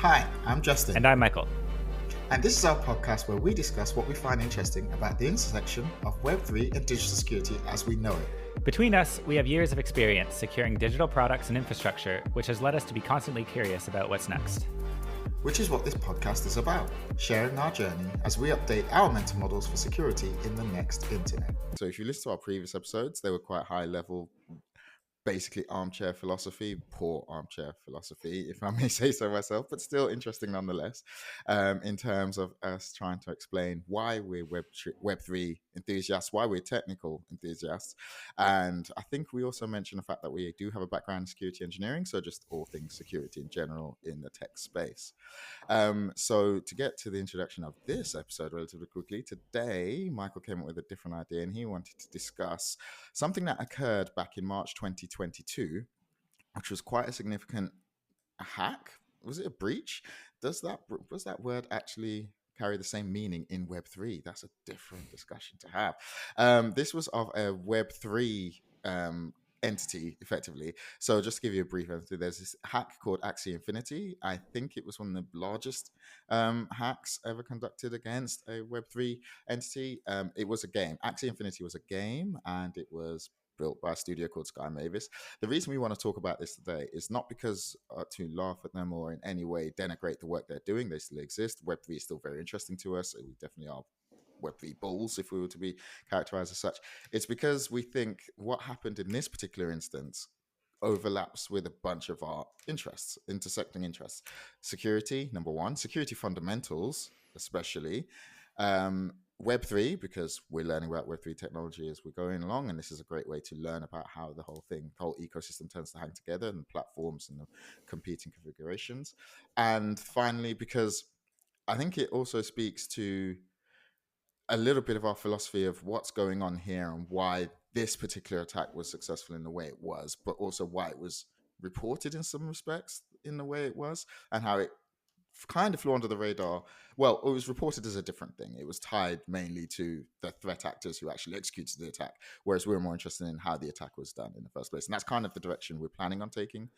Hi, I'm Justin. And I'm Michael. And this is our podcast where we discuss what we find interesting about the intersection of Web3 and digital security as we know it. Between us, we have years of experience securing digital products and infrastructure, which has led us to be constantly curious about what's next. Which is what this podcast is about, sharing our journey as we update our mental models for security in the next internet. So if you listen to our previous episodes, they were quite high level, basically armchair philosophy, poor armchair philosophy, if I may say so myself, but still interesting nonetheless, in terms of us trying to explain why we're Web3 enthusiasts, why we're technical enthusiasts. And I think we also mentioned the fact that we do have a background in security engineering, so just all things security in general in the tech space. So to get to the introduction of this episode relatively quickly, today Michael came up with a different idea and he wanted to discuss something that occurred back in March 2022, which was quite a significant hack. Was it a breach? Does that word actually carry the same meaning in Web3? That's a different discussion to have. This was of a Web3 entity, effectively. So just to give you a brief overview, there's this hack called Axie Infinity. I think it was one of the largest hacks ever conducted against a Web3 entity. It was a game. Axie Infinity was a game, and it was built by a studio called Mavis. The reason we want to talk about this today is not because to laugh at them or in any way denigrate the work they're doing. They still exist. Web3 is still very interesting to us. We definitely are Web3 bulls, if we were to be characterized as such. It's because we think what happened in this particular instance overlaps with a bunch of our interests, intersecting interests. Security, number one, security fundamentals, especially. Web3, because we're learning about Web3 technology as we're going along, and this is a great way to learn about how the whole ecosystem tends to hang together, and the platforms and the competing configurations. And finally, because I think it also speaks to a little bit of our philosophy of what's going on here and why this particular attack was successful in the way it was, but also why it was reported in some respects in the way it was, and how it kind of flew under the radar. Well, it was reported as a different thing. It was tied mainly to the threat actors who actually executed the attack, whereas we were more interested in how the attack was done in the first place. And that's kind of the direction we're planning on taking.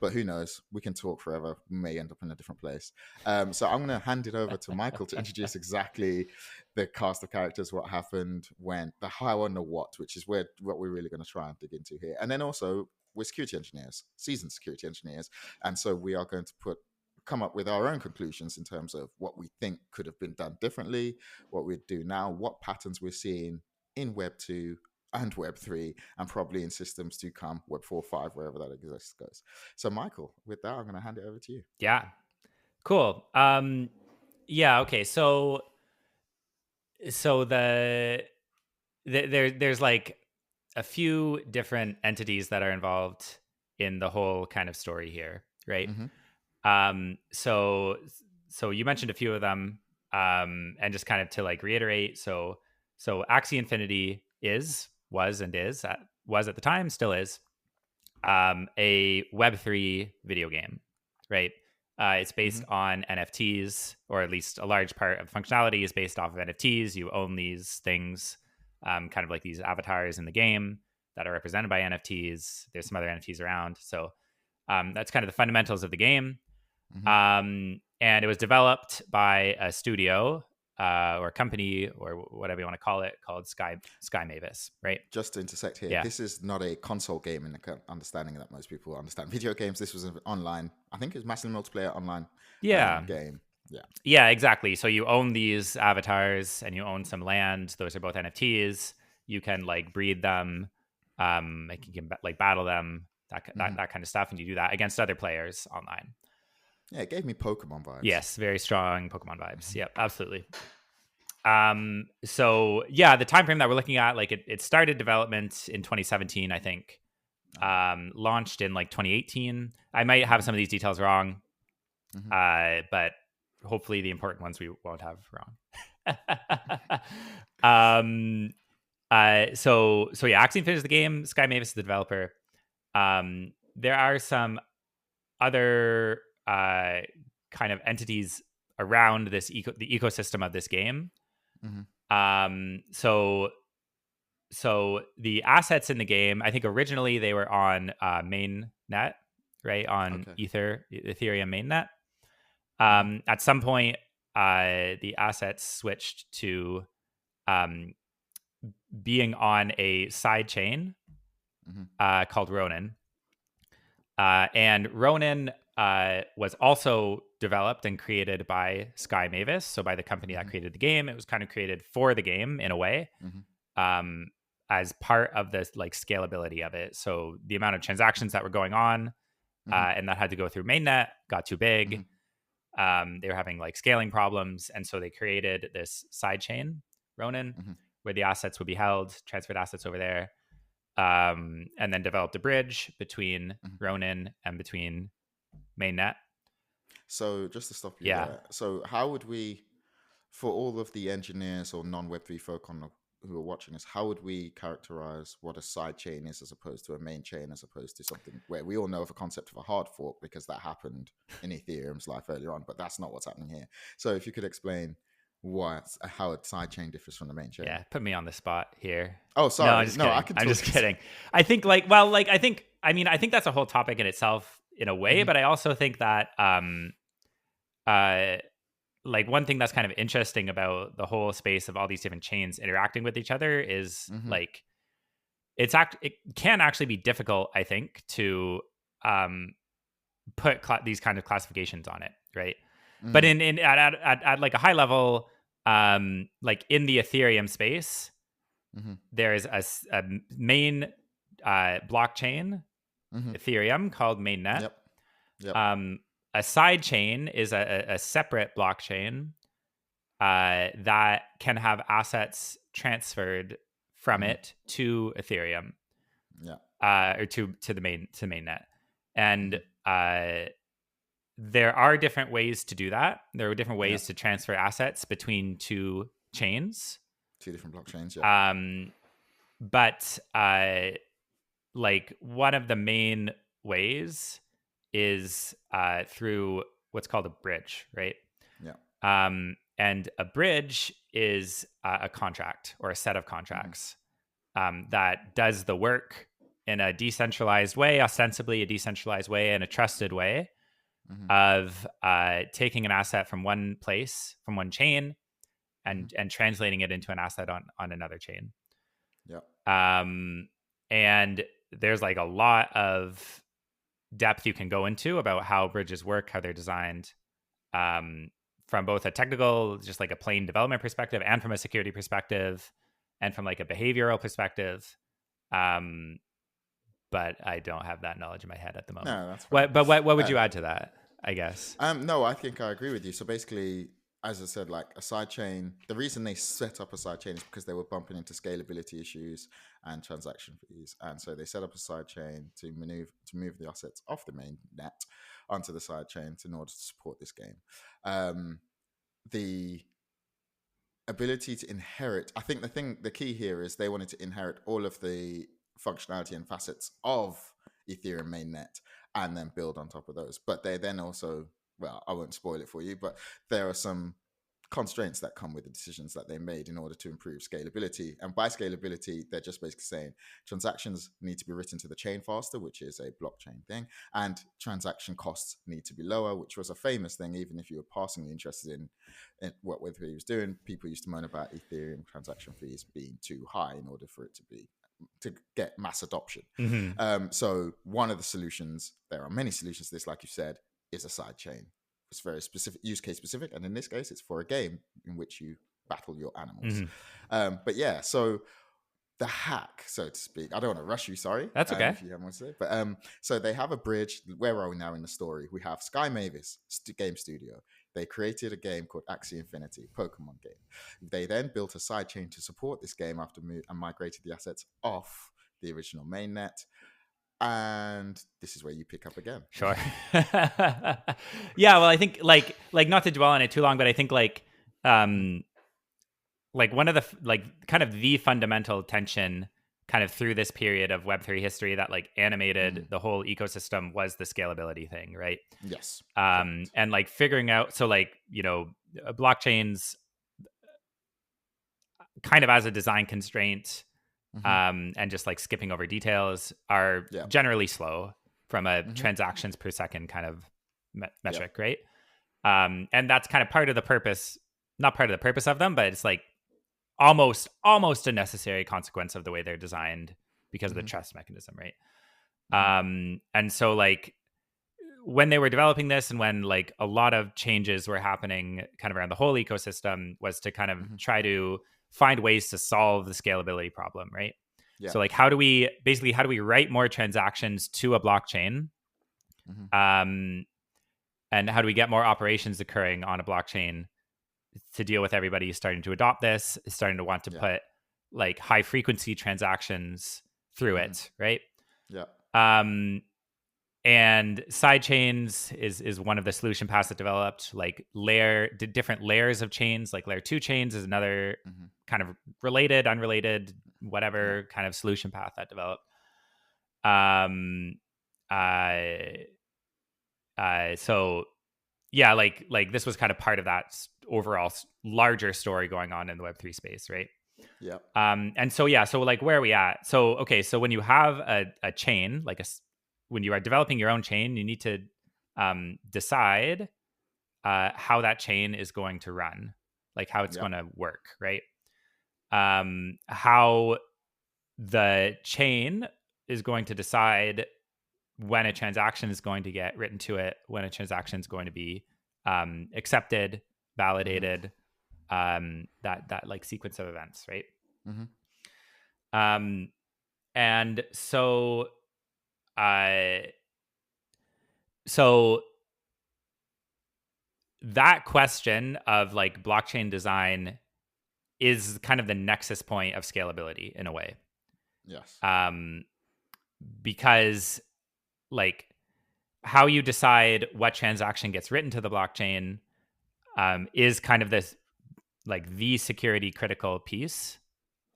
But who knows? We can talk forever. We may end up in a different place. So I'm going to hand it over to Michael to introduce exactly the cast of characters, what happened, when, the how and the what, which is what we're really going to try and dig into here. And then also, we're security engineers, seasoned security engineers. And so we are going to come up with our own conclusions in terms of what we think could have been done differently, what we'd do now, what patterns we're seeing in Web 2 and Web 3, and probably in systems to come, Web 4, 5, wherever that exists goes. So Michael, with that, I'm going to hand it over to you. Yeah, cool. Okay. So there's like a few different entities that are involved in the whole kind of story here, right? Mm-hmm. So you mentioned a few of them, and just kind of to like reiterate. So Axie Infinity was at the time, still is, a Web3 video game, right? It's based on NFTs, or at least a large part of functionality is based off of NFTs. You own these things, kind of like these avatars in the game that are represented by NFTs. There's some other NFTs around. So that's kind of the fundamentals of the game. And it was developed by a studio or a company or whatever you want to call it, called Mavis, right? Just to intersect here, yeah. This is not a console game in the understanding that most people understand video games. This was an online, I think it was massively multiplayer online game. Yeah, exactly. So you own these avatars and you own some land. Those are both NFTs. You can like breed them, you can like battle them, that kind of stuff, and you do that against other players online. Yeah, it gave me Pokemon vibes. Yes, very strong Pokemon vibes. Yep, absolutely. So yeah, the time frame that we're looking at, like it started development in 2017, I think. Launched in like 2018. I might have some of these details wrong, but hopefully the important ones we won't have wrong. So yeah, Axie Infinity is the game. Mavis is the developer. There are some other kind of entities around this the ecosystem of this game. So the assets in the game, I think originally they were on mainnet, right? On Ethereum mainnet. At some point, the assets switched to being on a side chain called Ronin. And Ronin was also developed and created by Sky Mavis, so by the company that created the game. It was kind of created for the game in a way, as part of the like scalability of it. So the amount of transactions that were going on, and that had to go through mainnet, got too big. They were having like scaling problems, and so they created this side chain, Ronin, where the assets would be held, transferred assets over there. And then developed a bridge between Ronin and between mainnet. So just to stop you there, so how would we, for all of the engineers or non-Web3 folk who are watching us, how would we characterize what a side chain is as opposed to a main chain, as opposed to something where we all know of a concept of a hard fork because that happened in Ethereum's life earlier on, but that's not what's happening here. So if you could explain how a side chain differs from the main chain. Yeah, put me on the spot here. Oh, sorry. No, I'm just kidding. I'm just kidding. I think I think that's a whole topic in itself in a way, but I also think that like one thing that's kind of interesting about the whole space of all these different chains interacting with each other is like it can actually be difficult, I think, to put these kind of classifications on it, right? But at like a high level, like in the Ethereum space, there is a main blockchain, Ethereum, called mainnet. Yep. A side chain is a separate blockchain that can have assets transferred from it to Ethereum, or to the mainnet, and there are different ways to do that. There are different ways to transfer assets between two chains, two different blockchains. Yeah. But like one of the main ways is through what's called a bridge, right? Yeah. And a bridge is a contract or a set of contracts that does the work in a decentralized way, ostensibly a decentralized way, and a trusted way of taking an asset from one place, from one chain, and translating it into an asset on another chain. Yeah. And there's like a lot of depth you can go into about how bridges work, how they're designed, from both a technical, just like a plain development perspective, and from a security perspective, and from like a behavioral perspective. But I don't have that knowledge in my head at the moment. No, that's fine. What would you add to that, I guess? No, I think I agree with you. So basically, as I said, like a side chain, the reason they set up a side chain is because they were bumping into scalability issues and transaction fees. And so they set up a side chain to move the assets off the main net onto the side chain in order to support this game. The ability to inherit, I think the key here is they wanted to inherit all of the functionality and facets of Ethereum mainnet and then build on top of those. But they then also, well, I won't spoil it for you, but there are some constraints that come with the decisions that they made in order to improve scalability. And by scalability, they're just basically saying transactions need to be written to the chain faster, which is a blockchain thing, and transaction costs need to be lower, which was a famous thing. Even if you were passingly interested in what Web3 was doing, people used to moan about Ethereum transaction fees being too high in order for it to get mass adoption. So one of the solutions, there are many solutions to this, like you said, is a side chain. It's very specific, use case specific, and in this case, it's for a game in which you battle your animals. But yeah, so the hack, so to speak, I don't want to rush you. Sorry, that's okay. If you haven't want to say, but so they have a bridge. Where are we now in the story? We have Sky Mavis game studio. They created a game called Axie Infinity, Pokemon game. They then built a side chain to support this game after and migrated the assets off the original mainnet. And this is where you pick up again. Sure. Yeah, well, I think like not to dwell on it too long, but I think like one of the kind of the fundamental tension kind of through this period of Web3 history that like animated the whole ecosystem was the scalability thing, right? Yes. And like figuring out, so like, you know, blockchains kind of as a design constraint, and just like skipping over details are generally slow from a transactions per second kind of metric, right? And that's kind of part of the purpose, not part of the purpose of them, but it's like almost a necessary consequence of the way they're designed because of the trust mechanism, right? And so like when they were developing this and when like a lot of changes were happening kind of around the whole ecosystem was to kind of try to find ways to solve the scalability problem, right? Yeah. So like how do we write more transactions to a blockchain? And how do we get more operations occurring on a blockchain to deal with everybody starting to adopt this, starting to want to put like high frequency transactions through it, right? Yeah. And sidechains is one of the solution paths that developed. Like different layers of chains, like layer 2 chains is another kind of related, unrelated, whatever kind of solution path that developed. So yeah, like this was kind of part of that overall larger story going on in the Web3 space, right? Yeah. And so yeah, so like where are we at? So okay, so when you have a chain, like when you are developing your own chain, you need to decide how that chain is going to run, like how it's going to work, right? How the chain is going to decide when a transaction is going to get written to it, when a transaction is going to be accepted, validated, that like sequence of events, right? And so so that question of like blockchain design is kind of the nexus point of scalability in a way. Yes. Because like how you decide what transaction gets written to the blockchain is kind of this like the security critical piece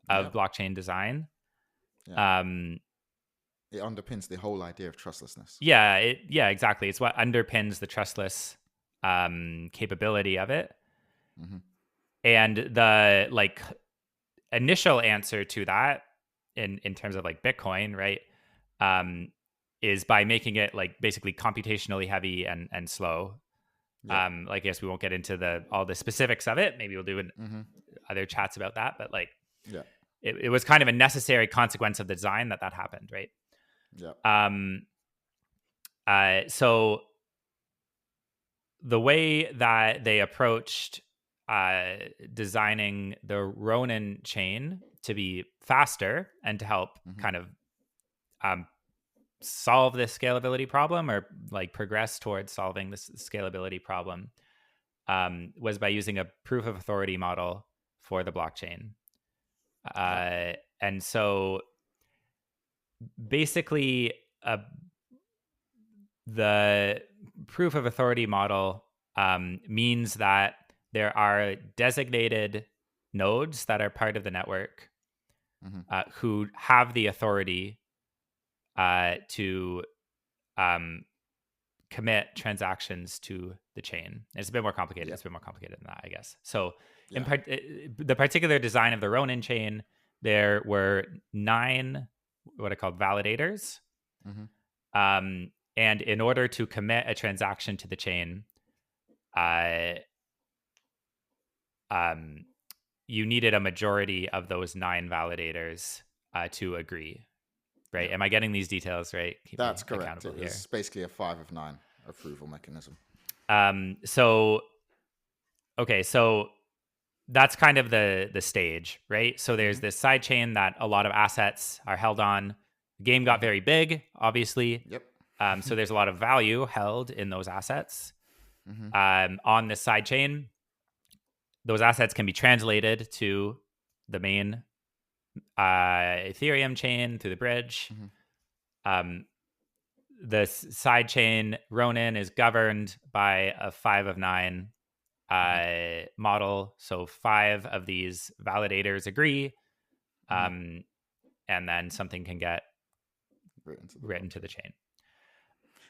of blockchain design. It underpins the whole idea of trustlessness. Yeah, exactly. It's what underpins the trustless capability of it. And the like initial answer to that in terms of like Bitcoin, right, is by making it like basically computationally heavy and slow. Like, I guess we won't get into all the specifics of it. Maybe we'll do other chats about that. But like, it was kind of a necessary consequence of the design that happened, right? So the way that they approached designing the Ronin chain to be faster and to help kind of solve this scalability problem or like progress towards solving this scalability problem was by using a proof of authority model for the blockchain. And so basically the proof of authority model means that there are designated nodes that are part of the network who have the authority to commit transactions to the chain. It's a bit more complicated. It's a bit more complicated than that, I guess. So in the particular design of the Ronin chain, there were 9 what are called validators. And in order to commit a transaction to the chain, you needed a majority of those 9 validators to agree. Right? Am I getting these details right? Keep That's correct. It was basically a 5 of 9 approval mechanism. So that's kind of the stage, right? So there's this side chain that a lot of assets are held on. The game got very big, obviously. So there's a lot of value held in those assets. On this side chain, those assets can be translated to the main Ethereum chain through the bridge. The side chain Ronin is governed by a 5 of 9 model. So 5 of these validators agree, and then something can get written to the chain.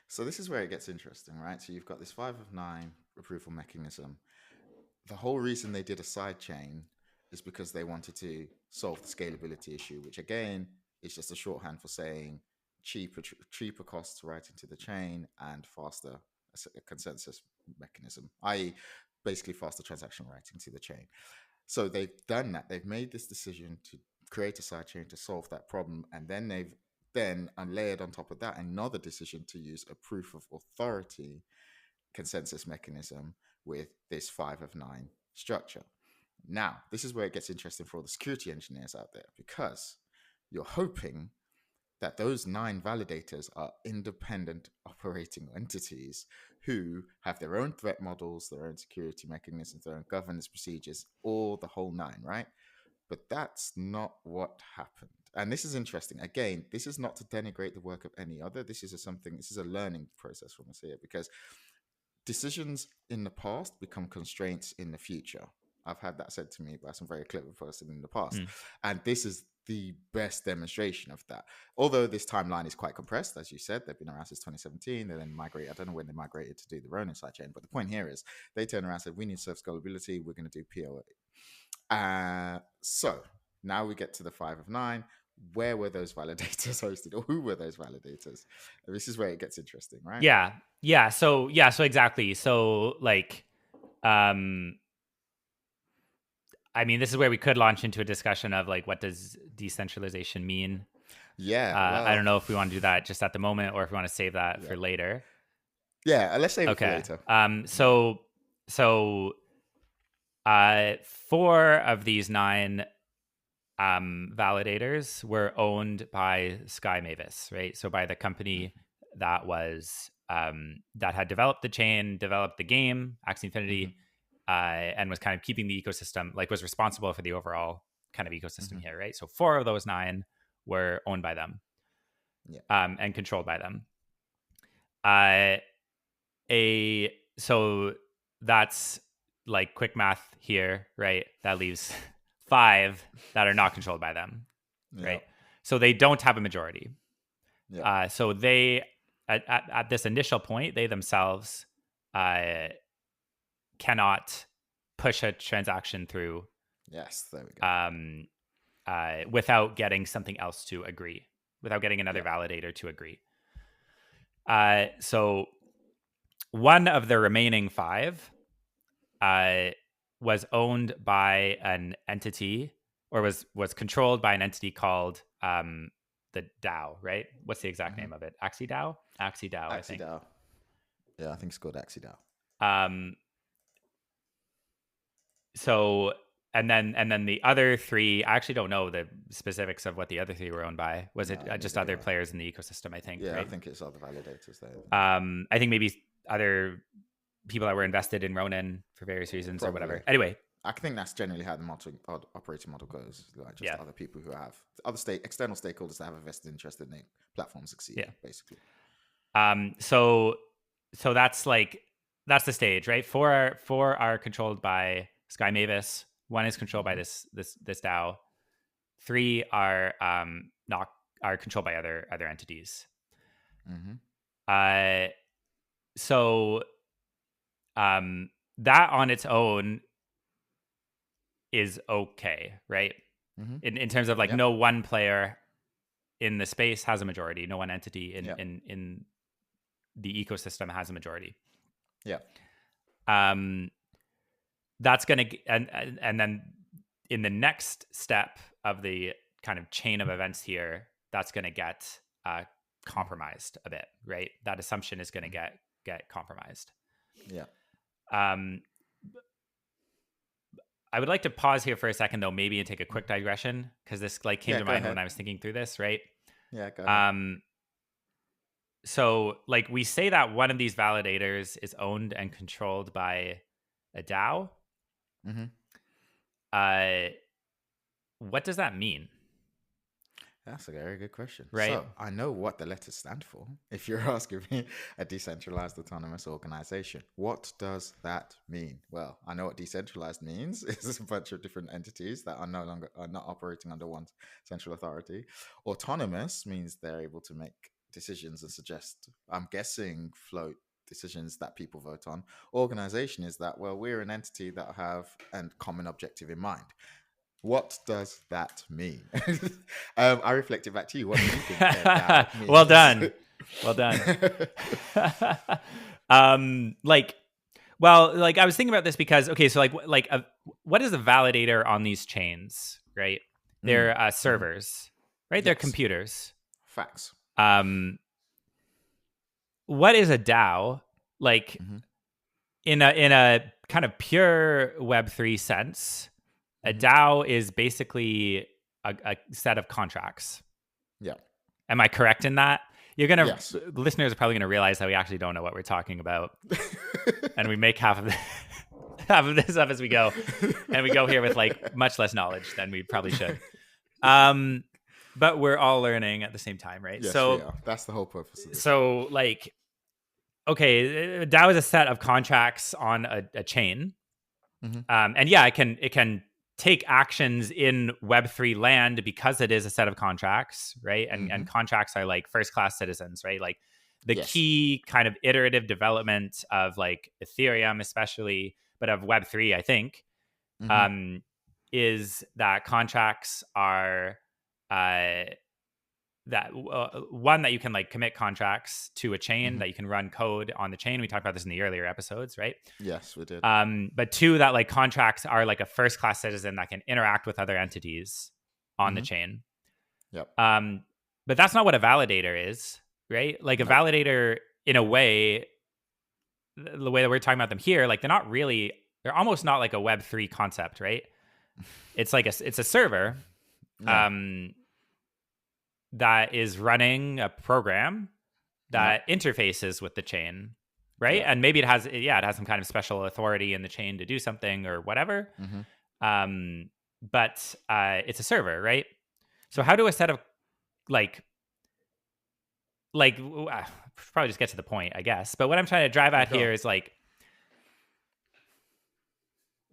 So this is where it gets interesting, right? So you've got this 5 of 9 approval mechanism. The whole reason they did a side chain is because they wanted to solve the scalability issue, which again is just a shorthand for saying cheaper costs to write into the chain and faster consensus mechanism, i.e., basically faster transaction writing to the chain. So they've done that. They've made this decision to create a sidechain to solve that problem, and then they've then layered on top of that another decision to use a proof of authority consensus mechanism with this 5 of 9 structure. Now, this is where it gets interesting for all the security engineers out there, because you're hoping that those 9 validators are independent operating entities who have their own threat models, their own security mechanisms, their own governance procedures, all the whole 9, right? But that's not what happened. And this is interesting. Again, this is not to denigrate the work of any other. This is a learning process from us here, because decisions in the past become constraints in the future. I've had that said to me by some very clever person in the past. And this is the best demonstration of that. Although this timeline is quite compressed, as you said, they've been around since 2017. They then migrate. I don't know when they migrated to do the Wherein sidechain, but the point here is they turned around and said, we need serve scalability. We're going to do POA. So now we get to the 5 of 9. Where were those validators hosted, or who were those validators? This is where it gets interesting, right? Yeah. So exactly. So like, I mean, this is where we could launch into a discussion of like, what does decentralization mean? Yeah. I don't know if we want to do that just at the moment, or if we want to save that for later. Yeah, let's save it for later. So 4 of these 9 validators were owned by Sky Mavis, right? So by the company that was that had developed the chain, developed the game, Axie Infinity, and was kind of keeping the ecosystem, like was responsible for the overall kind of ecosystem here, right? So 4 of those 9 were owned by them, and controlled by them. So that's like quick math here, right? That leaves 5 that are not controlled by them, right? So they don't have a majority. So they, at this initial point, they themselves cannot push a transaction through. Yes, there we go. Without getting something else to agree, without getting another validator to agree. So one of the remaining 5 was owned by an entity, or was controlled by an entity called the DAO, right? What's the exact name of it? Axie DAO, I think. DAO. Yeah, I think it's called Axie DAO. So and then the other 3, I actually don't know the specifics of what the other 3 were owned by. Was it just other players in the ecosystem, I think? Yeah, right? I think it's other validators there. I think maybe other people that were invested in Wherein for various reasons. Probably. Or whatever. Anyway, I think that's generally how the operating model goes. Like just other people who have external stakeholders that have a vested interest in the platform succeeding, basically. So that's the stage, right? 4 are controlled by Sky Mavis. 1 is controlled by this DAO. 3 are controlled by other entities. So that on its own is okay, right? In terms of like no one player in the space has a majority, no one entity in the ecosystem has a majority. That's gonna and then in the next step of the kind of chain of events here, that's gonna get compromised a bit, right? That assumption is gonna get compromised. I would like to pause here for a second, though, maybe, and take a quick digression, because this like came to mind when I was thinking through this, right? Yeah, go ahead. So like we say that one of these validators is owned and controlled by a DAO. What does that mean? That's a very good question. Right. So I know what the letters stand for. If you're asking me, a decentralized autonomous organization, what does that mean? Well, I know what decentralized means. It's a bunch of different entities that are not operating under one central authority. Autonomous means they're able to make decisions and suggest, I'm guessing, float decisions that people vote on. Organization is that, well, we're an entity that have a common objective in mind. What does that mean? I reflected back to you. What do you think that means? Well done. Like, Well, like I was thinking about this because so what is a validator on these chains, right? They're servers, right? They're Yes. computers. Facts. What is a DAO? Like in a kind of pure Web3 sense, a DAO is basically a set of contracts. Yeah. Am I correct in that? Yes. Listeners are probably gonna realize that we actually don't know what we're talking about, and we make half of this up as we go, and we go here with like much less knowledge than we probably should. But we're all learning at the same time, right? Yes, so we are. That's the whole purpose of this. So like, okay, DAO is a set of contracts on a chain, and yeah, it can take actions in Web3 land because it is a set of contracts, right? And contracts are like first class citizens, right? Like the key kind of iterative development of like Ethereum, especially, but of Web3, I think, is that contracts are one that you can like commit contracts to a chain, that you can run code on the chain. We talked about this in the earlier episodes, right? Yes, we did. But two, that like contracts are like a first class citizen that can interact with other entities on the chain. Yep. But that's not what a validator is, right? Like a validator, in a way, the way that we're talking about them here, like they're almost not like a Web3 concept, right? It's like it's a server. That is running a program that interfaces with the chain, right? And maybe it has some kind of special authority in the chain to do something or whatever. But it's a server, right? So how do a set of probably just get to the point, I guess. But what I'm trying to drive at here is like,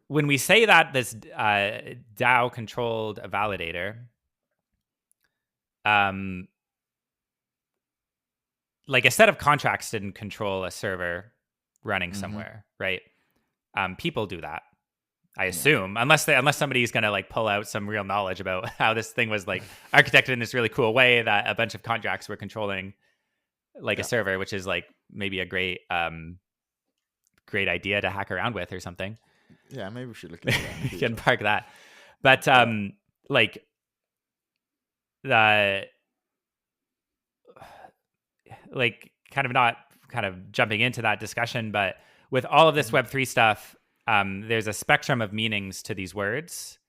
when we say that this DAO controlled a validator, like a set of contracts didn't control a server running somewhere, right? People do that, I assume, unless somebody's gonna like pull out some real knowledge about how this thing was like architected in this really cool way that a bunch of contracts were controlling like a server, which is like maybe a great idea to hack around with or something. Yeah, maybe we should look into that. You can park that. But like the kind of jumping into that discussion, but with all of this Web3 stuff, there's a spectrum of meanings to these words.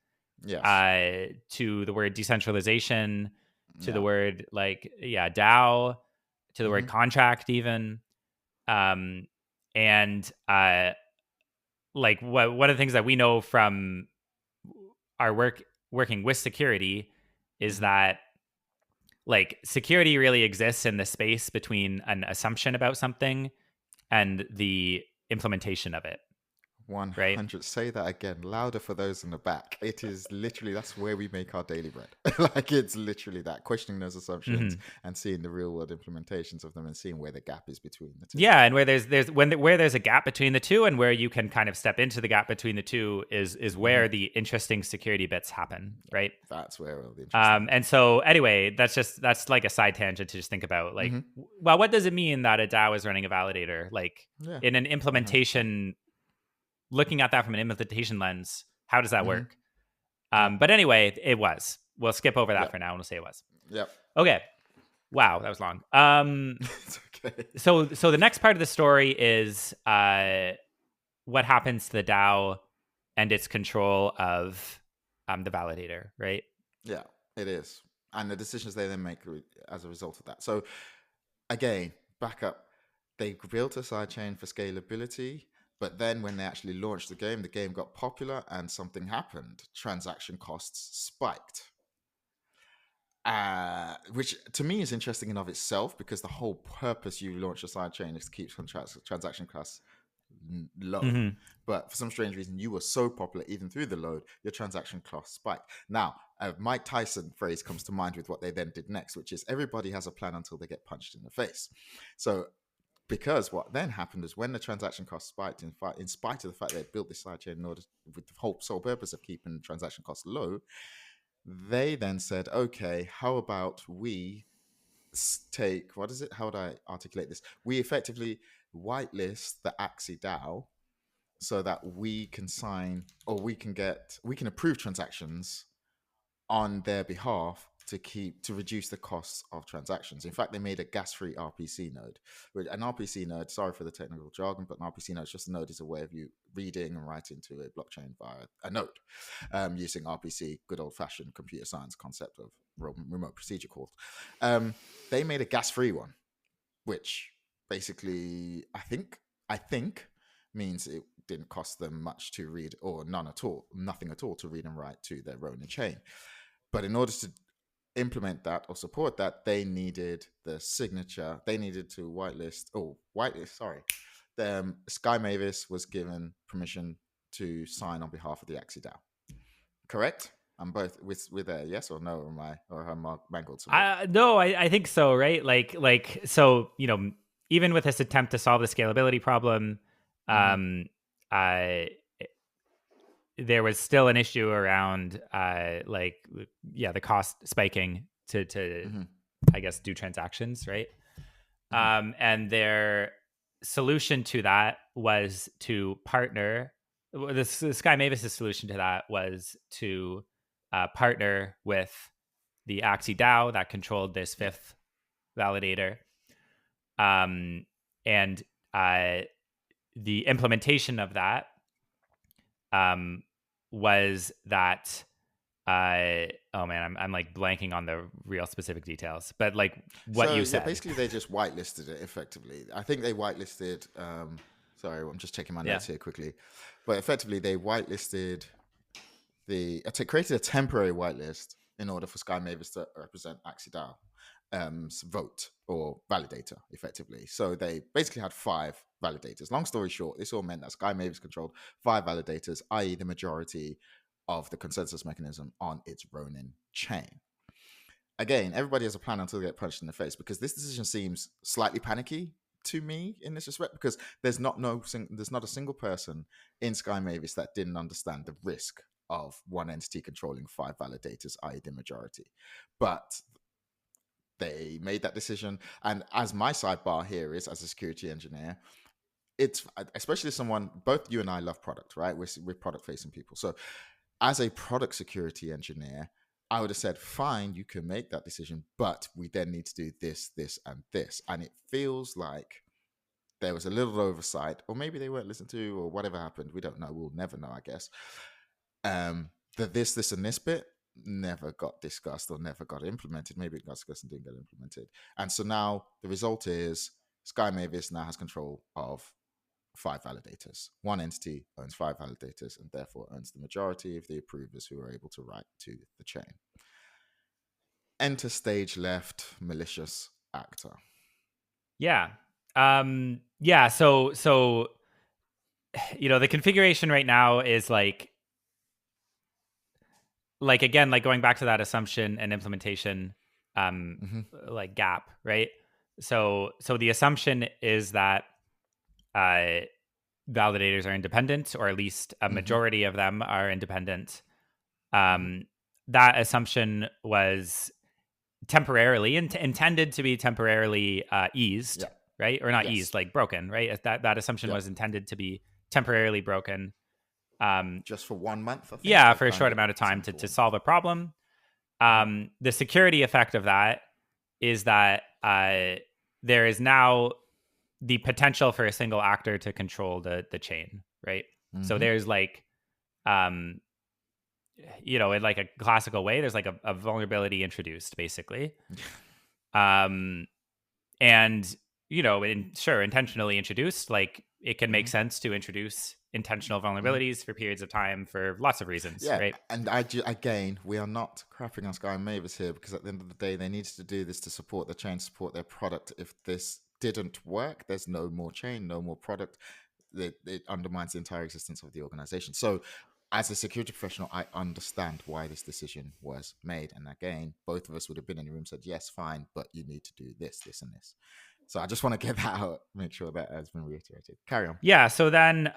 Yes. To the word decentralization, to the word DAO, to the word contract, even. And like one of the things that we know from our working with security is that like security really exists in the space between an assumption about something and the implementation of it. 100. Right? Say that again, louder for those in the back. It is literally, that's where we make our daily bread. Like it's literally that, questioning those assumptions and seeing the real world implementations of them and seeing where the gap is between the two. Yeah, and where there's a gap between the two and where you can kind of step into the gap between the two is where the interesting security bits happen, right? That's where all the interesting. And so anyway, that's like a side tangent to just think about, like, well, what does it mean that a DAO is running a validator? Like in an implementation, looking at that from an implementation lens, how does that work? But anyway, it was. We'll skip over that for now and we'll say it was. Yep. Okay. Wow, that was long. It's okay. So the next part of the story is what happens to the DAO and its control of the validator, right? Yeah, it is. And the decisions they then make as a result of that. So again, back up. They built a sidechain for scalability. But then when they actually launched the game got popular and something happened. Transaction costs spiked. Which to me is interesting in of itself, because the whole purpose you launch a sidechain is to keep transaction costs low. But for some strange reason, you were so popular, even through the load, your transaction costs spiked. Now, a Mike Tyson phrase comes to mind with what they then did next, which is everybody has a plan until they get punched in the face. So because what then happened is when the transaction costs spiked, in spite of the fact they built this sidechain in order with the whole sole purpose of keeping transaction costs low, they then said, okay, how about we take, what is it? How would I articulate this? We effectively whitelist the Axie DAO so that we can sign or we can approve transactions on their behalf to reduce the costs of transactions. In fact, they made a gas-free RPC node. An RPC node, sorry for the technical jargon, but an RPC node is just a node, is a way of you reading and writing to a blockchain via a node, using RPC, good old-fashioned computer science concept of remote procedure calls. They made a gas-free one, which basically I think means it didn't cost them much to read, or nothing at all to read and write to their Ronin chain. But in order to implement that or support that, they needed the signature. They needed to whitelist. Sorry, Sky Mavis was given permission to sign on behalf of the Axie DAO. Correct? I'm both with a yes or no, or am I mangled somewhere? No, I think so, right? So, even with this attempt to solve the scalability problem, there was still an issue around the cost spiking to I guess do transactions, right? And their solution to that was to partner. The Sky Mavis' solution to that was to partner with the Axie DAO that controlled this fifth validator, and the implementation of that was that I'm like blanking on the real specific details, but like what you said. Yeah, basically they just whitelisted it effectively. I think they whitelisted sorry, I'm just checking my notes here quickly. But effectively they whitelisted created a temporary whitelist in order for Sky Mavis to represent Axie DAO's vote or validator effectively. So they basically had 5 validators. Long story short, this all meant that Sky Mavis controlled 5 validators, i.e. the majority of the consensus mechanism on its Ronin chain. Again, everybody has a plan until they get punched in the face, because this decision seems slightly panicky to me in this respect, because there's not a single person in Sky Mavis that didn't understand the risk of one entity controlling 5 validators, i.e. the majority. But they made that decision. And as my sidebar here is, as a security engineer, it's especially someone, both you and I love product, right? We're product facing people. So as a product security engineer, I would have said, fine, you can make that decision, but we then need to do this, this, and this. And it feels like there was a little oversight, or maybe they weren't listened to, or whatever happened. We don't know. We'll never know, I guess. The this, and this bit never got discussed or never got implemented. Maybe it got discussed and didn't get implemented. And so now the result is Sky Mavis now has control of 5 validators. One entity owns 5 validators and therefore owns the majority of the approvers who are able to write to the chain. Enter stage left malicious actor. Yeah. So the configuration right now is like again, like going back to that assumption and implementation like gap, right? So the assumption is that validators are independent, or at least a majority of them are independent. That assumption was temporarily intended to be temporarily eased, right? Or not eased, like broken, right? That assumption was intended to be temporarily broken. Just for 1 month, I think. Yeah, for a short amount of time to solve a problem. The security effect of that is that there is now the potential for a single actor to control the chain, right? So there's like, in like a classical way, there's like a vulnerability introduced, basically. And, intentionally introduced, like it can make sense to introduce intentional vulnerabilities for periods of time for lots of reasons, right? And again, we are not crapping on Sky Mavis here, because at the end of the day, they needed to do this to support the chain, support their product. If this didn't work, there's no more chain, no more product. It undermines the entire existence of the organization. So as a security professional, I understand why this decision was made. And again, both of us would have been in the room and said, yes, fine, but you need to do this, this, and this. So I just want to get that out, make sure that has been reiterated. Carry on. Yeah. So then,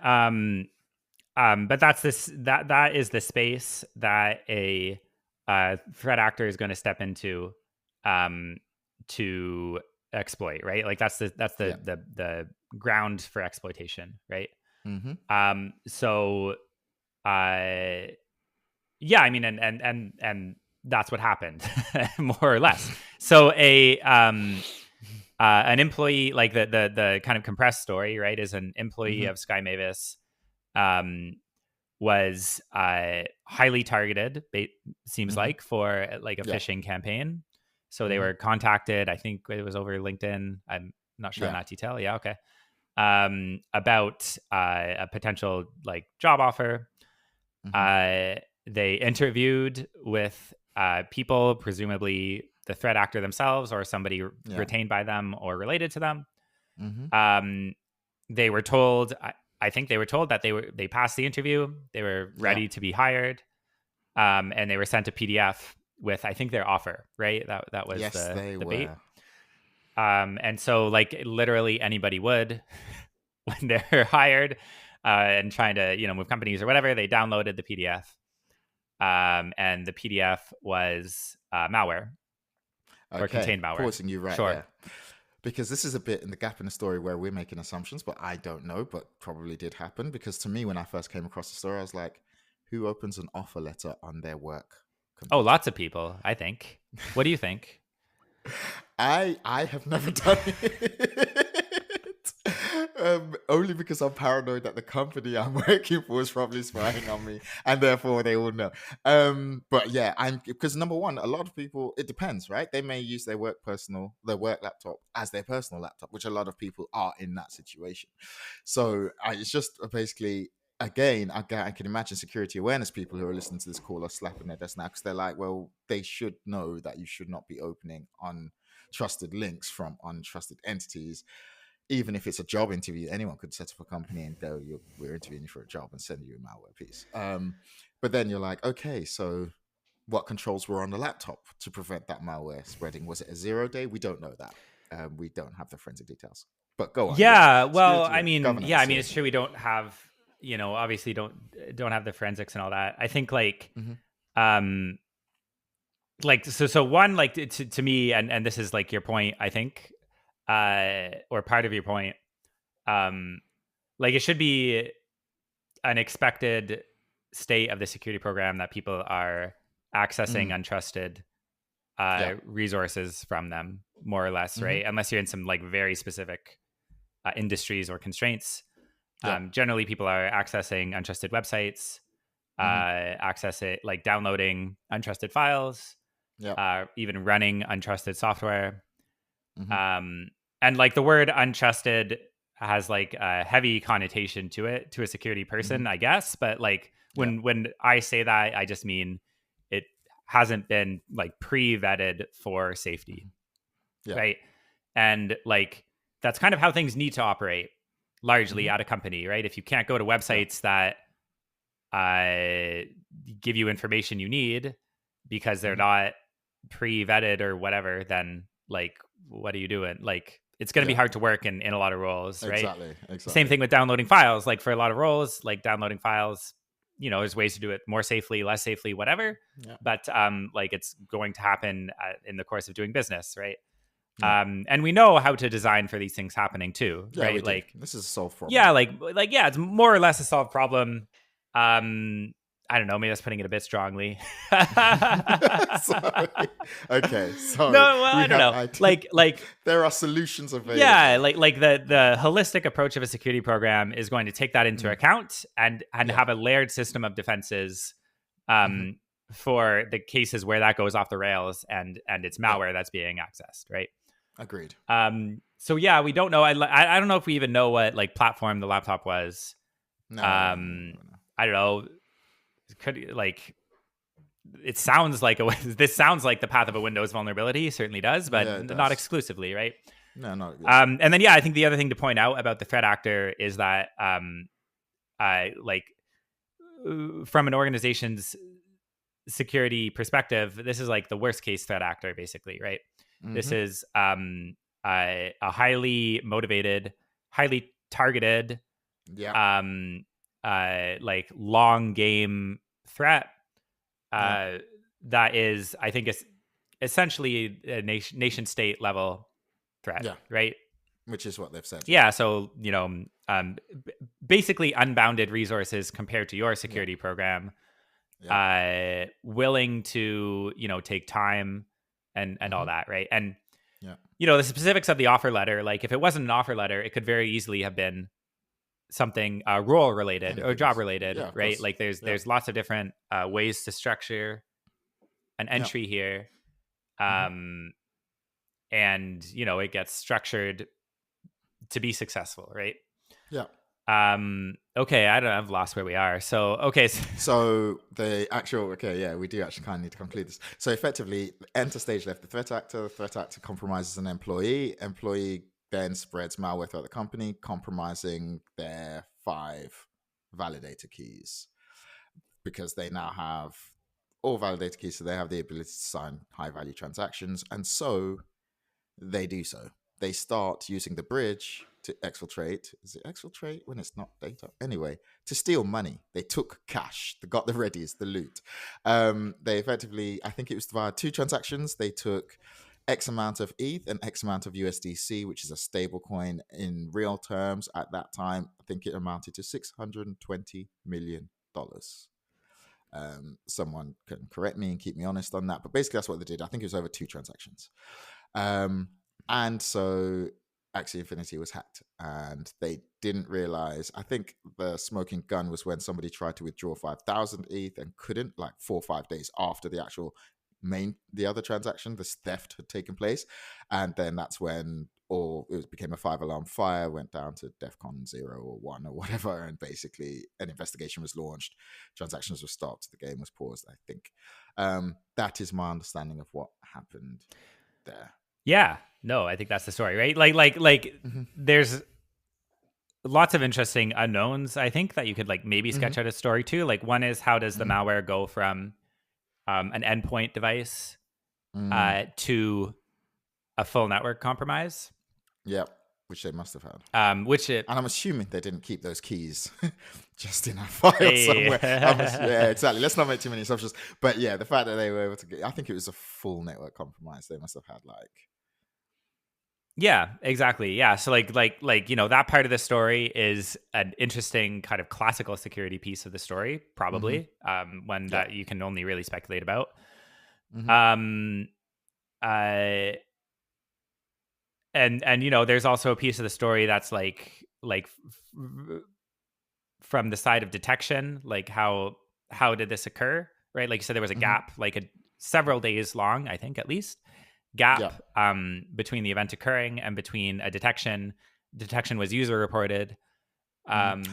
but that is the space that a threat actor is going to step into to exploit, right? Like that's the ground for exploitation, right? So, yeah, I mean, and that's what happened, more or less. So an employee, like the kind of compressed story, right, is an employee of Sky Mavis, was highly targeted. Seems like for like a phishing campaign. So they were contacted. I think it was over LinkedIn. I'm not sure on that detail. Yeah, okay. About a potential like job offer. They interviewed with people, presumably the threat actor themselves or somebody retained by them or related to them. They were told, I think they were told that they passed the interview. They were ready to be hired, and they were sent a PDF with, I think, their offer. Right, that was the bait. And so, like, literally anybody would, when they're hired and trying to, move companies or whatever, they downloaded the PDF. And the PDF was malware or contained malware. Pausing you right there. Because this is a bit in the gap in the story where we're making assumptions, but I don't know, but probably did happen. Because to me, when I first came across the story, I was like, who opens an offer letter on their work computer? Oh, lots of people, I think. What do you think? I have never done it. Only because I'm paranoid that the company I'm working for is probably spying on me, and therefore they will know. But yeah, because number one, a lot of people, it depends, right? They may use their work laptop as their personal laptop, which a lot of people are in that situation. So it's just basically, again, I can imagine security awareness people who are listening to this call are slapping their desk now because they're like, well, they should know that you should not be opening untrusted links from untrusted entities. Even if it's a job interview, anyone could set up a company and go, we're interviewing you for a job, and send you a malware piece. But then you're like, okay, so what controls were on the laptop to prevent that malware spreading? Was it a 0-day? We don't know that. We don't have the forensic details. But go on. Yeah, well, Security, I mean, governance, it's true we don't have, obviously don't have the forensics and all that. I think like, like so one, like to me, and this is like your point, I think, or part of your point, like it should be an expected state of the security program that people are accessing untrusted resources from them, more or less, right? Unless you're in some like very specific industries or constraints. Generally, people are accessing untrusted websites, like downloading untrusted files, even running untrusted software. And like the word untrusted has like a heavy connotation to it, to a security person, I guess. But like when I say that, I just mean it hasn't been like pre-vetted for safety. Right. And like that's kind of how things need to operate largely at a company, right? If you can't go to websites that give you information you need because they're not pre-vetted or whatever, then like what are you doing? Like it's going to be hard to work in a lot of roles, right? Exactly. Same thing with downloading files. Like for a lot of roles, like downloading files, there's ways to do it more safely, less safely, whatever. But like it's going to happen in the course of doing business, right? And we know how to design for these things happening too, right? Like this is a solved problem. Yeah, like it's more or less a solved problem. I don't know, maybe that's putting it a bit strongly. Sorry. Okay, sorry. No, well, I don't know. Like there are solutions available. Yeah, like the holistic approach of a security program is going to take that into account and have a layered system of defenses for the cases where that goes off the rails and it's malware that's being accessed, right? Agreed. So yeah, we don't know. I don't know if we even know what like platform the laptop was. No. I don't know. Could like it sounds like this sounds like the path of a Windows vulnerability. It certainly does, but not exclusively, right? No, not. And then I think the other thing to point out about the threat actor is that like from an organization's security perspective, this is like the worst case threat actor, basically, right? This is a highly motivated, highly targeted, like long game threat that is, I think, is essentially a nation state level threat, right? which is what they've said. Yeah. So, basically unbounded resources compared to your security program, willing to, take time and all that. Right. And, the specifics of the offer letter, like if it wasn't an offer letter, it could very easily have been something role related or job related, right? Course. Like there's lots of different ways to structure an entry here. And, it gets structured to be successful, right? Yeah. Okay, I've lost where we are. So, okay. So the actual, we do actually kind of need to conclude this. So effectively, enter stage left, the threat actor compromises an employee then spreads malware throughout the company, compromising their 5 validator keys, because they now have all validator keys, so they have the ability to sign high value transactions, and so they do so. They start using the bridge to exfiltrate. Is it exfiltrate when it's not data? Anyway, to steal money. They took cash. They got the readies, the loot. They effectively, I think it was via 2 transactions. They took X amount of ETH and X amount of USDC, which is a stable coin in real terms at that time. I think it amounted to $620 million. Someone can correct me and keep me honest on that, but basically that's what they did. I think it was over 2 transactions. And so Axie Infinity was hacked, and they didn't realize. I think the smoking gun was when somebody tried to withdraw 5,000 ETH and couldn't, like 4 or 5 days after the actual the other transaction, this theft had taken place. And then that's when it became a 5-alarm fire, went down to DEFCON 0 or 1 or whatever. And basically an investigation was launched. Transactions were stopped. The game was paused, I think. That is my understanding of what happened there. Yeah, no, I think that's the story, right? Like there's lots of interesting unknowns, I think, that you could like maybe sketch out a story too. Like one is, how does the malware go from an endpoint device to a full network compromise? Yep, which they must have had. And I'm assuming they didn't keep those keys just in a file somewhere. Yeah, exactly. Let's not make too many assumptions. But yeah, the fact that they were able to I think it was a full network compromise. They must have had like. Yeah, exactly. Yeah. So like, that part of the story is an interesting kind of classical security piece of the story, probably, one that you can only really speculate about. And there's also a piece of the story that's like from the side of detection, like how did this occur, right? Like you said, there was a gap, like several days long, I think, at least gap between the event occurring and between a detection was user reported.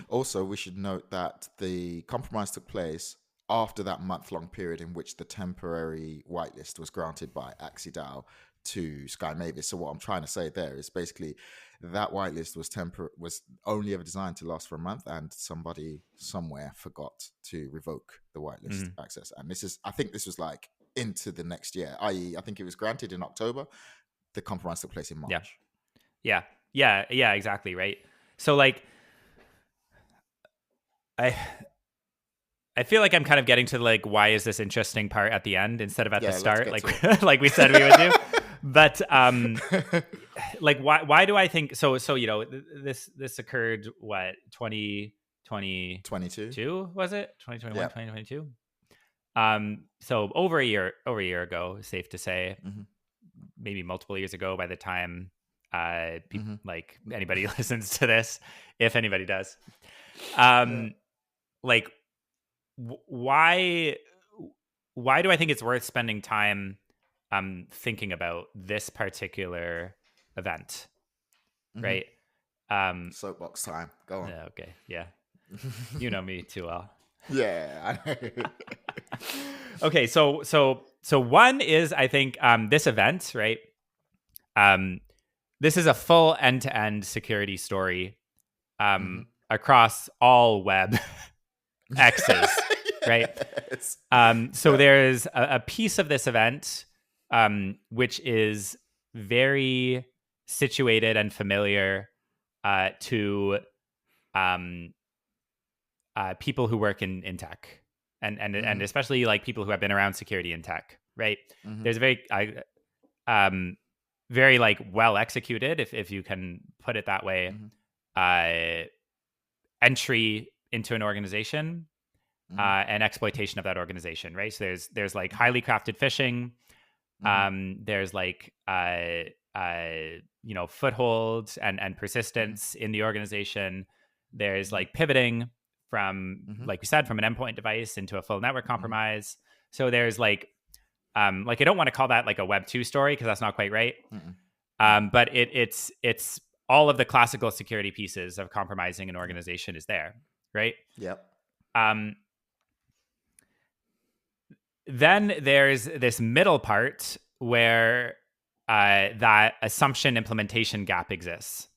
Also, we should note that the compromise took place after that month-long period in which the temporary whitelist was granted by Axie DAO to Sky Mavis. So what I'm trying to say there is basically that whitelist was only ever designed to last for a month, and somebody somewhere forgot to revoke the whitelist access. And I think this was like into the next year, i.e. I think it was granted in October. The compromise took place in March. Yeah, exactly, right? So like I feel like I'm kind of getting to like, why is this interesting part at the end instead of at the start, like like we said we would do. But like why do I think so this occurred what 2022 was it 2021 2022 so over a year ago, safe to say, maybe multiple years ago by the time people like anybody listens to this, if anybody does. Like why do I think it's worth spending time thinking about this particular event, right? Soapbox time. Go on. Yeah, okay, yeah. You know me too well. Yeah, I know. Okay, so one is, I think, this event, right? This is a full end-to-end security story across all web X's, right? Yes. So there's a piece of this event which is very situated and familiar to people who work in tech, and especially like people who have been around security in tech, right? There's a very very like well executed, if you can put it that way, entry into an organization and exploitation of that organization, right? So there's like highly crafted phishing. There's like footholds and persistence in the organization. There's like pivoting from, like we said, from an endpoint device into a full network compromise. So there's like I don't want to call that like a Web 2 story because that's not quite right. But it's all of the classical security pieces of compromising an organization is there, right? Yep. Then there's this middle part where that assumption implementation gap exists.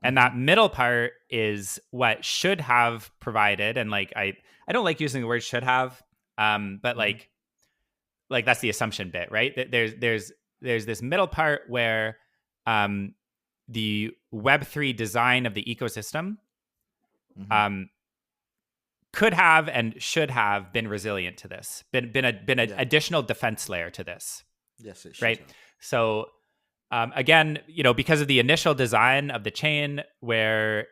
And that middle part is what should have provided. And like, I don't like using the word should have, but like that's the assumption bit, right? There's this middle part where the Web3 design of the ecosystem could have and should have been resilient to this, been an additional defense layer to this. Yes, it should. Right. So again, because of the initial design of the chain, where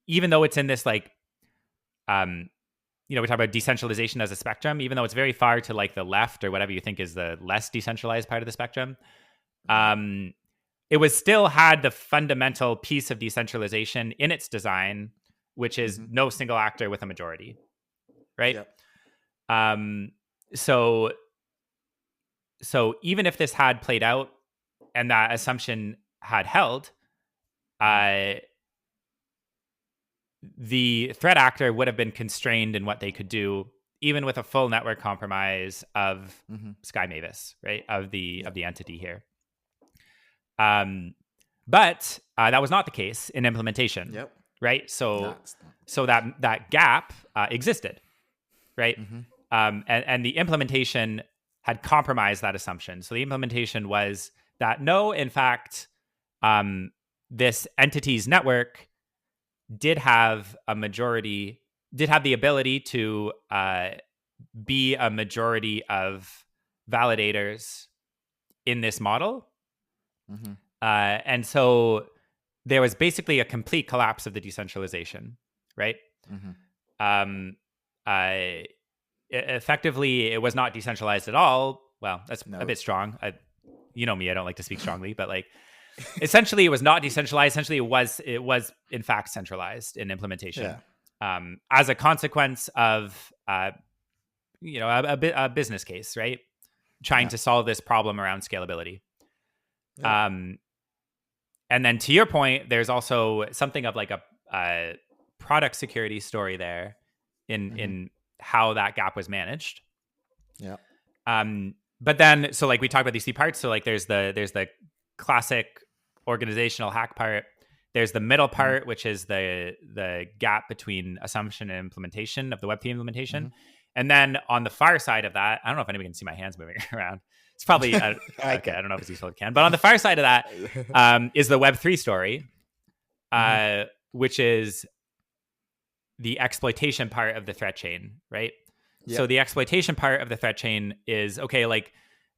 even though it's in this like, we talk about decentralization as a spectrum, even though it's very far to like the left or whatever you think is the less decentralized part of the spectrum, it was still had the fundamental piece of decentralization in its design, which is no single actor with a majority, right? Yep. So even if this had played out and that assumption had held, the threat actor would have been constrained in what they could do, even with a full network compromise of Sky Mavis, right? Of the entity here. But that was not the case in implementation. Yep. Right. So that gap existed. Right. And the implementation had compromised that assumption. So the implementation was that no, in fact, this entity's network did have the ability to be a majority of validators in this model. And so there was basically a complete collapse of the decentralization, right? Effectively, it was not decentralized at all. Well, that's a bit strong. You know me, I don't like to speak strongly, but like essentially it was not decentralized. Essentially it was in fact centralized in implementation. As a consequence of a business case, right? Trying to solve this problem around scalability. And then to your point, there's also something of like a product security story there in how that gap was managed. Yeah. But then, so like we talked about these three parts. So like there's the classic organizational hack part. There's the middle part, which is the gap between assumption and implementation of the WebP implementation. And then on the far side of that, I don't know if anybody can see my hands moving around. It's probably okay. I don't know if it's useful if it can. But on the far side of that is the Web3 story, which is the exploitation part of the threat chain, right? Yep. So the exploitation part of the threat chain is, okay, like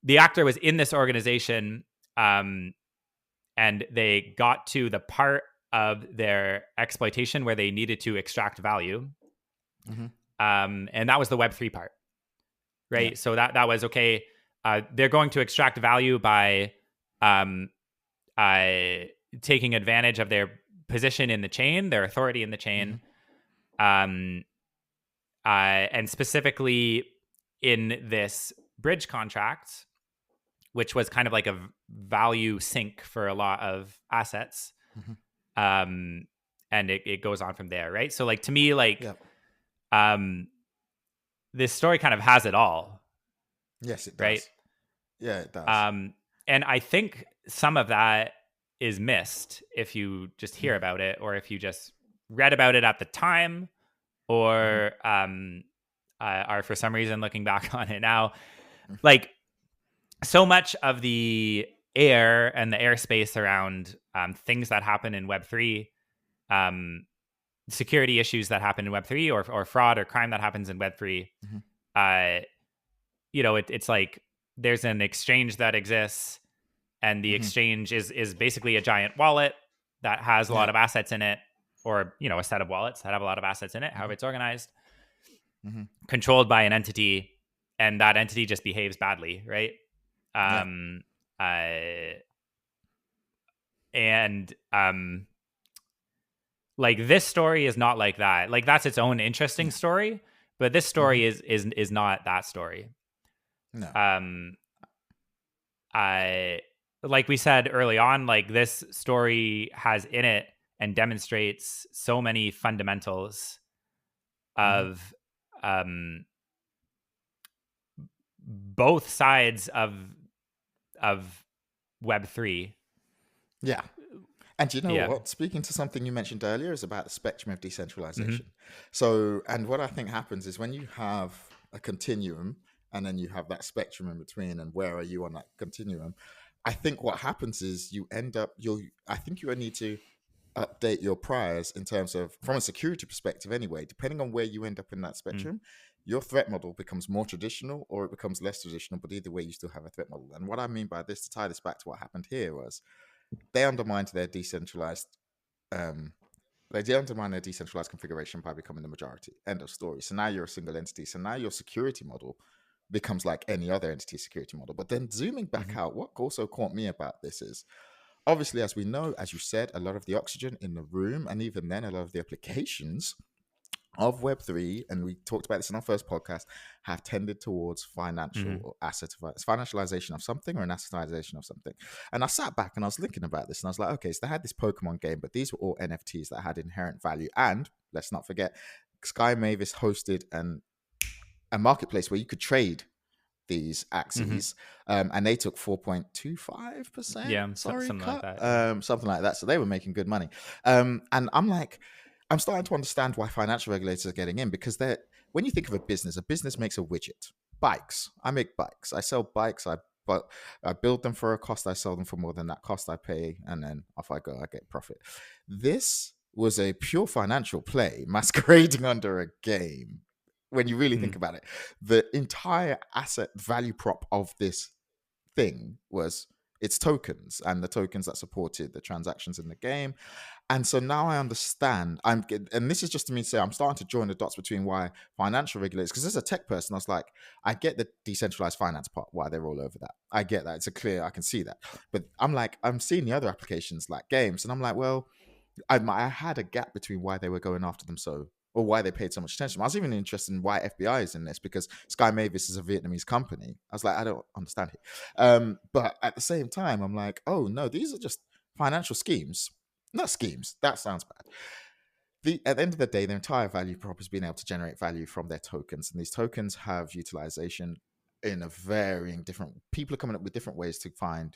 the actor was in this organization and they got to the part of their exploitation where they needed to extract value. And that was the Web3 part, right? Yep. So that was, okay, they're going to extract value by taking advantage of their position in the chain, their authority in the chain, and specifically in this bridge contract, which was kind of like a value sink for a lot of assets. And it goes on from there, right? So like to me, like this story kind of has it all. Yes, it does. Right? Yeah, it does. And I think some of that is missed if you just hear about it, or if you just read about it at the time, or are for some reason looking back on it now. Like so much of the air and the airspace around things that happen in Web3, security issues that happen in Web3, or fraud or crime that happens in Web3, it's like there's an exchange that exists, and the exchange is basically a giant wallet that has a lot of assets in it, or a set of wallets that have a lot of assets in it, however it's organized, controlled by an entity, and that entity just behaves badly, right? And like this story is not like that. Like that's its own interesting story, but this story is not that story. No. I like we said early on, like this story has in it and demonstrates so many fundamentals of both sides of Web3. Yeah. And you know what? Speaking to something you mentioned earlier is about the spectrum of decentralization. So, and what I think happens is when you have a continuum and then you have that spectrum in between, and where are you on that continuum? I think what happens is you end up, I think you need to update your priors in terms of, from a security perspective anyway, depending on where you end up in that spectrum, your threat model becomes more traditional or it becomes less traditional, but either way, you still have a threat model. And what I mean by this, to tie this back to what happened here, was they undermined their decentralized configuration by becoming the majority. End of story. So now you're a single entity. So now your security model becomes like any other entity security model. But then zooming back out, what also caught me about this is, obviously, as we know, as you said, a lot of the oxygen in the room, and even then a lot of the applications of Web3, and we talked about this in our first podcast, have tended towards financial or financialization of something or an assetization of something. And I sat back and I was thinking about this, and I was like, okay, so they had this Pokemon game, but these were all NFTs that had inherent value. And let's not forget, Sky Mavis hosted a marketplace where you could trade these Axies, and they took 4.25%. Yeah, something cut, like that. Something like that. So they were making good money. And I'm like, I'm starting to understand why financial regulators are getting in, because when you think of a business makes a widget. Bikes. I make bikes. I sell bikes. But I build them for a cost. I sell them for more than that cost. I pay, and then off I go. I get profit. This was a pure financial play masquerading under a game. When you really think about it, the entire asset value prop of this thing was its tokens and the tokens that supported the transactions in the game. And so now I understand. And this is just to me to say, I'm starting to join the dots between why financial regulators, because as a tech person, I was like, I get the decentralized finance part, why they're all over that. I get that. I can see that. But I'm like, I'm seeing the other applications like games, and I'm like, well, I had a gap between why they were going after them or why they paid so much attention. I was even interested in why FBI is in this, because Sky Mavis is a Vietnamese company. I was like, I don't understand it. But at the same time, I'm like, oh no, these are just financial schemes. Not schemes. That sounds bad. At the end of the day, their entire value prop is being able to generate value from their tokens. And these tokens have utilization in a varying different... People are coming up with different ways to find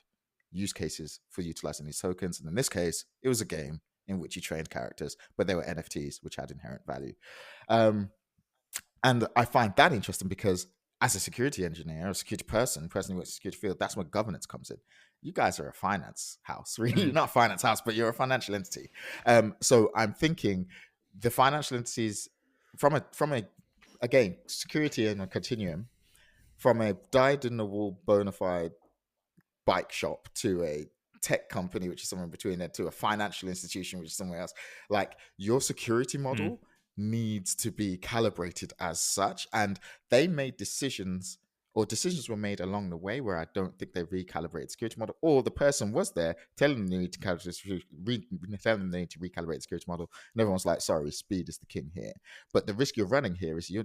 use cases for utilizing these tokens. And in this case, it was a game in which you trained characters, but they were NFTs, which had inherent value. And I find that interesting because as a security engineer, a security person who works in the security field, that's where governance comes in. You guys are a finance house, really. You're not a finance house, but you're a financial entity. So I'm thinking the financial entities from a again, security and a continuum, from a dyed-in-the-wool bona fide bike shop to a tech company, which is somewhere in between there, to a financial institution, which is somewhere else. Like, your security model needs to be calibrated as such. And they made decisions were made along the way where I don't think they recalibrated security model, or the person was there telling them they need to recalibrate the security model. And everyone's like, sorry, speed is the king here. But the risk you're running here is your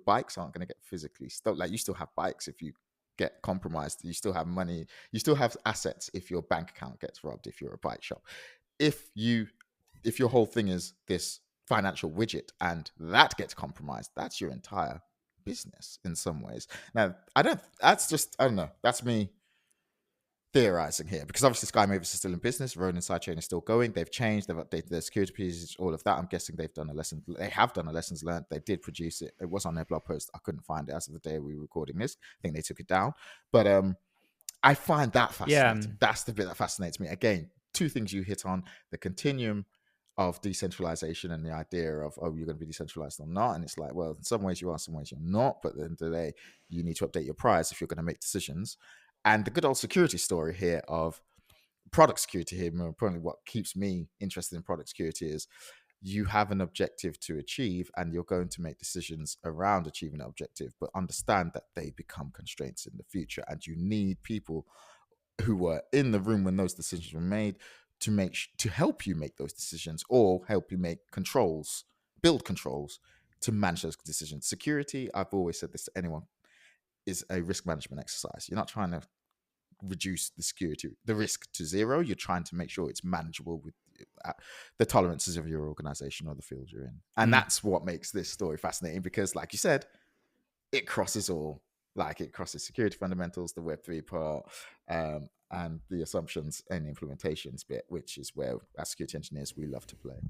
bikes aren't going to get physically stolen. Like, you still have bikes if you get compromised. You still have money. You still have assets if your bank account gets robbed, if you're a bike shop. If your whole thing is this financial widget and that gets compromised, that's your entire business in some ways. Now, I don't know. That's me theorizing here, because obviously Sky Mavis is still in business. Wherein sidechain is still going. They've changed, they've updated their security pieces, all of that. I'm guessing they have done a lessons learned. They did produce it. It was on their blog post. I couldn't find it as of the day we were recording this. I think they took it down. But I find that fascinating. That's the bit that fascinates me. Again, two things you hit on: the continuum of decentralization and the idea of, oh, you're going to be decentralized or not. And it's like, well, in some ways you are, some ways you're not. But at the end of the day, you need to update your priors if you're going to make decisions. And the good old security story here of product security here, more importantly, what keeps me interested in product security is you have an objective to achieve and you're going to make decisions around achieving that objective, but understand that they become constraints in the future. And you need people who were in the room when those decisions were made to to help you make those decisions, or help you make controls, build controls to manage those decisions. Security, I've always said this to anyone, is a risk management exercise. You're not trying to reduce the risk to zero. You're trying to make sure it's manageable with the tolerances of your organization or the field you're in. And that's what makes this story fascinating, because like you said, it crosses all. Like, it crosses security fundamentals, the Web3 part, and the assumptions and implementations bit, which is where, as security engineers, we love to play.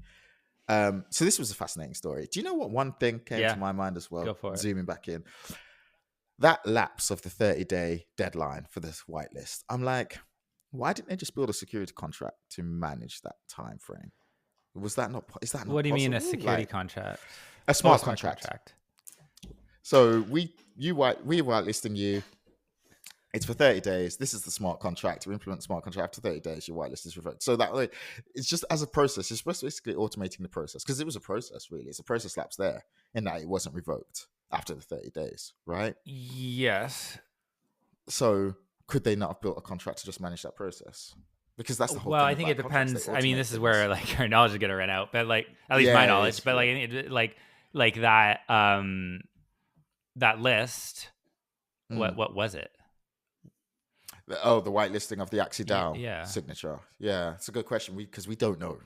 So this was a fascinating story. Do you know what one thing came to my mind as well? Go for it. Zooming back in. That lapse of the 30-day deadline for this whitelist. I'm like, why didn't they just build a security contract to manage that time frame? Was that not? Is that not? What do you mean a possible? security contract? A smart contract. So we're whitelisting you. It's for 30 days. This is the smart contract. We implement smart contract after 30 days. Your whitelist is revoked. So that, like, it's just as a process. You're supposed to basically automating the process, because it was a process, really. It's a process lapse there in that it wasn't revoked after the 30 days, right? Yes. So could they not have built a contract to just manage that process? Because that's the whole well, thing. I think it depends. I mean, this is where like our knowledge is going to run out, but like at least my knowledge. But like that that list. What was it? Oh, the whitelisting of the Axie DAO signature. Yeah, it's a good question because we don't know,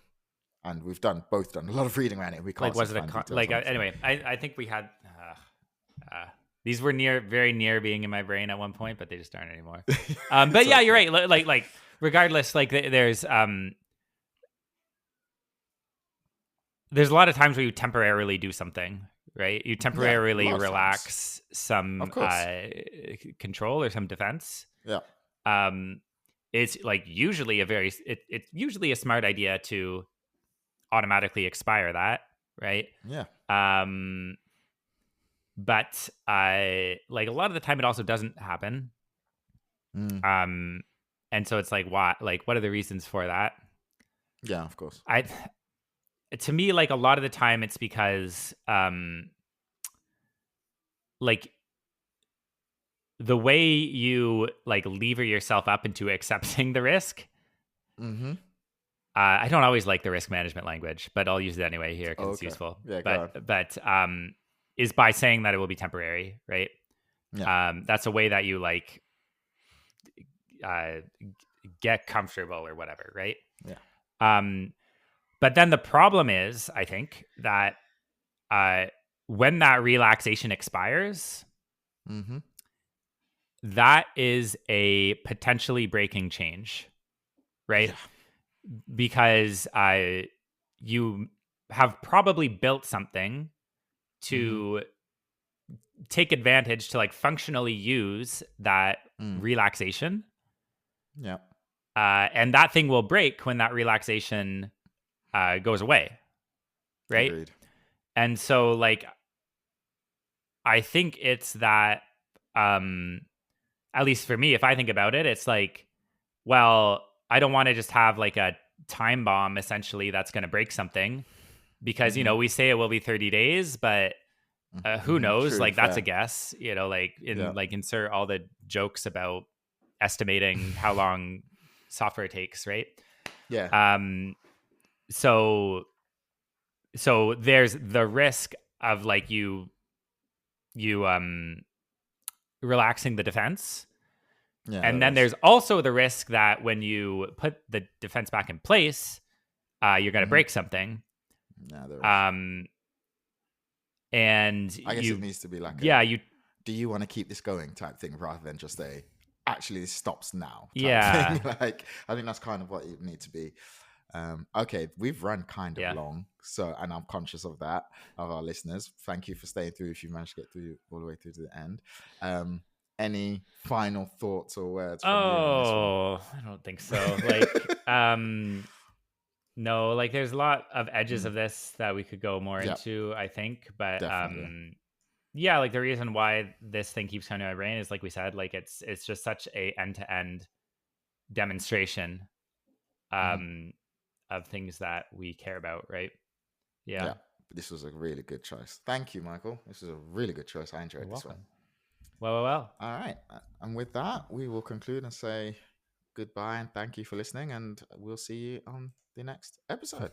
and we've both done a lot of reading around it. We can't. Like, was it anyway? I think we had. These were very near being in my brain at one point, but they just aren't anymore. But yeah, you're right. Like regardless, like there's a lot of times where you temporarily do something, right? You temporarily relax some control or some defense. Yeah. It's like usually it's usually a smart idea to automatically expire that, right? Yeah. But like a lot of the time it also doesn't happen. And so it's like, what are the reasons for that? Yeah, of course. To me, like a lot of the time it's because like the way you like lever yourself up into accepting the risk. I don't always like the risk management language, but I'll use it anyway here because it's useful. Yeah, but is by saying that it will be temporary, right? Yeah. That's a way that you like get comfortable or whatever, right? Yeah. But then the problem is, I think, that when that relaxation expires, that is a potentially breaking change, right? Yeah. Because you have probably built something to take advantage to like functionally use that relaxation. Yeah. And that thing will break when that relaxation goes away. Right. Agreed. And so like, I think it's that, at least for me, if I think about it, it's like, well, I don't want to just have like a time bomb essentially that's going to break something because, you know, we say it will be 30 days, but who knows? Like that's a guess, you know, like like insert all the jokes about estimating how long software takes, right? Yeah. So there's the risk of like you relaxing the defense. Yeah, and then there's also the risk that when you put the defense back in place, you're going to break something. Yeah, there is. And I guess it needs to be like do you want to keep this going type thing rather than just actually this stops now type thing. Like I think that's kind of what it would need to be. Okay, we've run kind of long, and I'm conscious of that, of our listeners. Thank you for staying through if you managed to get through all the way through to the end. Any final thoughts or words from you on this one? I don't think so. Like, no, like there's a lot of edges of this that we could go more into, I think. But yeah, like the reason why this thing keeps coming to my brain is, like we said, like it's just such a end-to-end demonstration of things that we care about, right? Yeah. Yeah, this was a really good choice. Thank you, Michael. This was a really good choice. I enjoyed You're this one. welcome. Well. All right. And with that, we will conclude and say goodbye and thank you for listening. And we'll see you on the next episode.